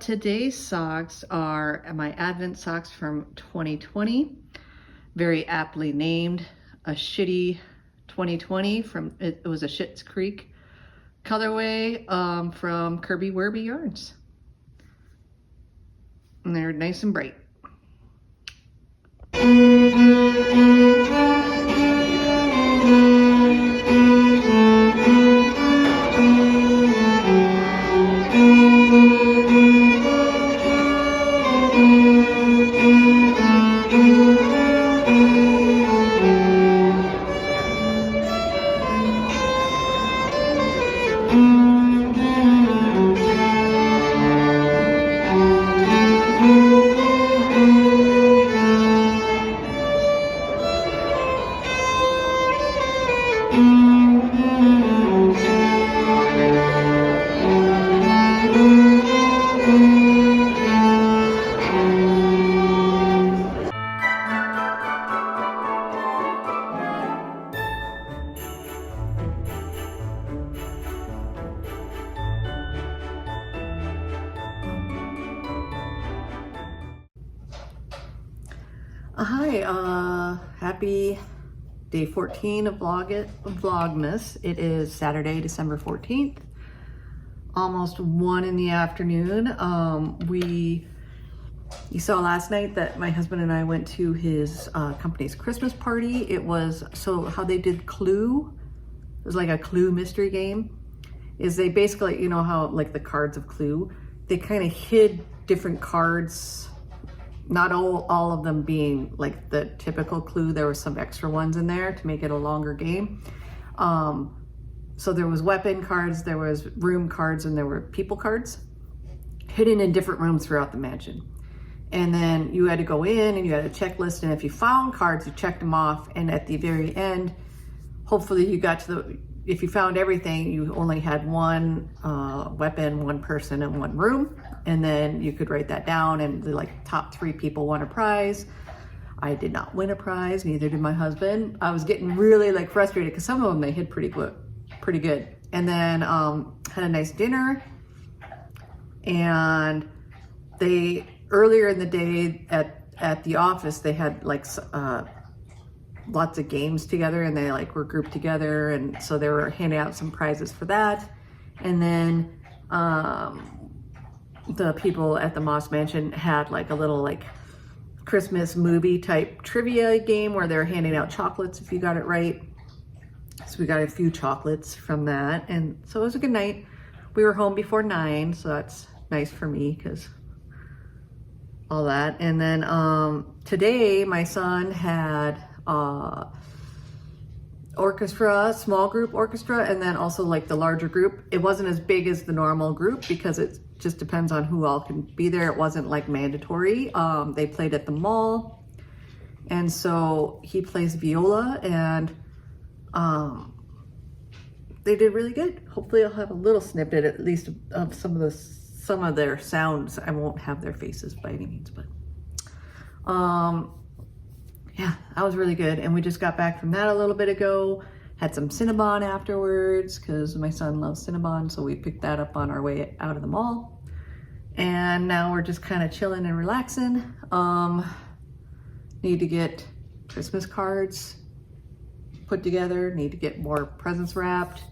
Today's socks are my Advent socks from 2020, very aptly named a shitty 2020 from, it was a Schitt's Creek colorway from Kirby Werby Yarns. And they're nice and bright. Hi, happy day 14 of Vlogmas. It is Saturday, December 14th, almost 1 in the afternoon. You saw last night that my husband and I went to his company's Christmas party. It was, so how they did Clue, it was like a Clue mystery game, is they basically, you know how like the cards of Clue, they kind of hid different cards. Not all of them being like the typical Clue. There were some extra ones in there to make it a longer game. So there was weapon cards, there was room cards, and there were people cards hidden in different rooms throughout the mansion. And then you had to go in and you had a checklist, and if you found cards, you checked them off. And at the very end, hopefully you got to if you found everything, you only had one weapon, one person, and one room. And then you could write that down, and the like top 3 people won a prize. I did not win a prize, neither did my husband. I was getting really like frustrated because some of them they hit pretty good. And then had a nice dinner, and they earlier in the day at the office they had like lots of games together, and they like were grouped together, and so they were handing out some prizes for that. And then the people at the Moss Mansion had like a little like Christmas movie type trivia game where they're handing out chocolates if you got it right. So we got a few chocolates from that, and so it was a good night. We were home before 9, so that's nice for me because all that. And then today my son had orchestra, small group orchestra, and then also like the larger group. It wasn't as big as the normal group because it just depends on who all can be there. It wasn't like mandatory. They played at the mall, and so he plays viola, and they did really good. Hopefully I'll have a little snippet at least of some of their sounds. I won't have their faces by any means, but yeah, that was really good. And we just got back from that a little bit ago. Had some Cinnabon afterwards because my son loves Cinnabon, so we picked that up on our way out of the mall. And now we're just kind of chilling and relaxing. Need to get Christmas cards put together, need to get more presents wrapped.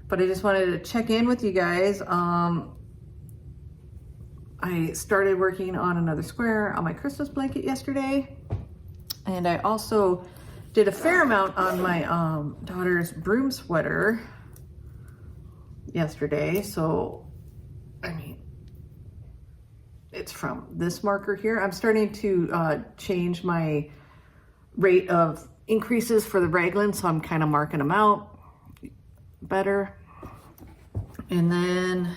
But I just wanted to check in with you guys. I started working on another square on my Christmas blanket yesterday. And I also did a fair amount on my daughter's broom sweater yesterday. So, I mean, it's from this marker here. I'm starting to change my rate of increases for the raglan, so I'm kind of marking them out better. And then,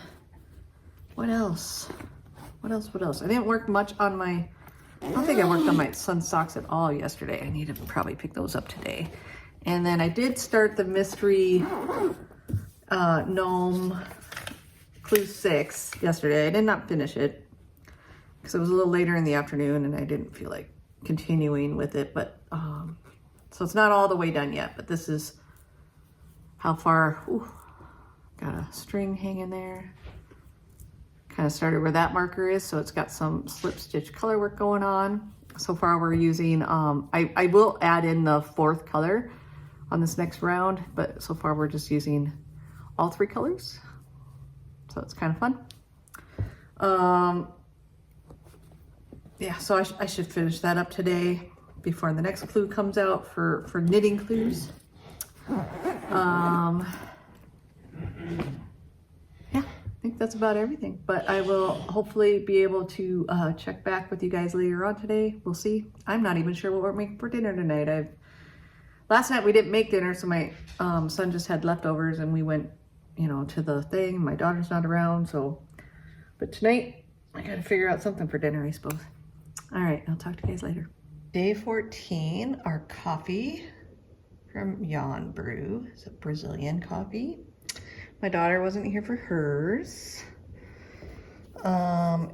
what else? I didn't work much on my, I don't think I worked on my son's socks at all yesterday. I need to probably pick those up today. And then I did start the mystery gnome Clue 6 yesterday. I did not finish it because it was a little later in the afternoon and I didn't feel like continuing with it. But so it's not all the way done yet, but this is how far. Ooh, got a string hanging there. kind of started where that marker is. So it's got some slip stitch color work going on. So far we're using, I will add in the 4th color on this next round, but so far we're just using all 3 colors. So it's kind of fun. Yeah, so I should finish that up today before the next clue comes out for knitting clues. Yeah, I think that's about everything, but I will hopefully be able to check back with you guys later on today. We'll see. I'm not even sure what we're making for dinner tonight. Last night we didn't make dinner, so my son just had leftovers and we went, you know, to the thing. My daughter's not around, so, but tonight I gotta figure out something for dinner, I suppose. All right, I'll talk to you guys later. Day 14, our coffee from Yon Brew. It's a Brazilian coffee. My daughter wasn't here for hers. The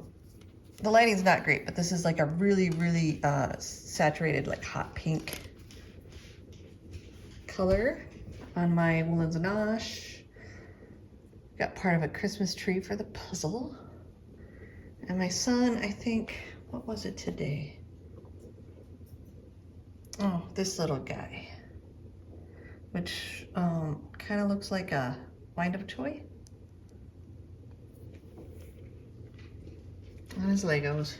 lighting's not great, but this is like a really, really saturated, like hot pink color on my Woolens Ganache. Got part of a Christmas tree for the puzzle. And my son, I think, what was it today? Oh, this little guy, which kind of looks like a wind-up toy on his Legos.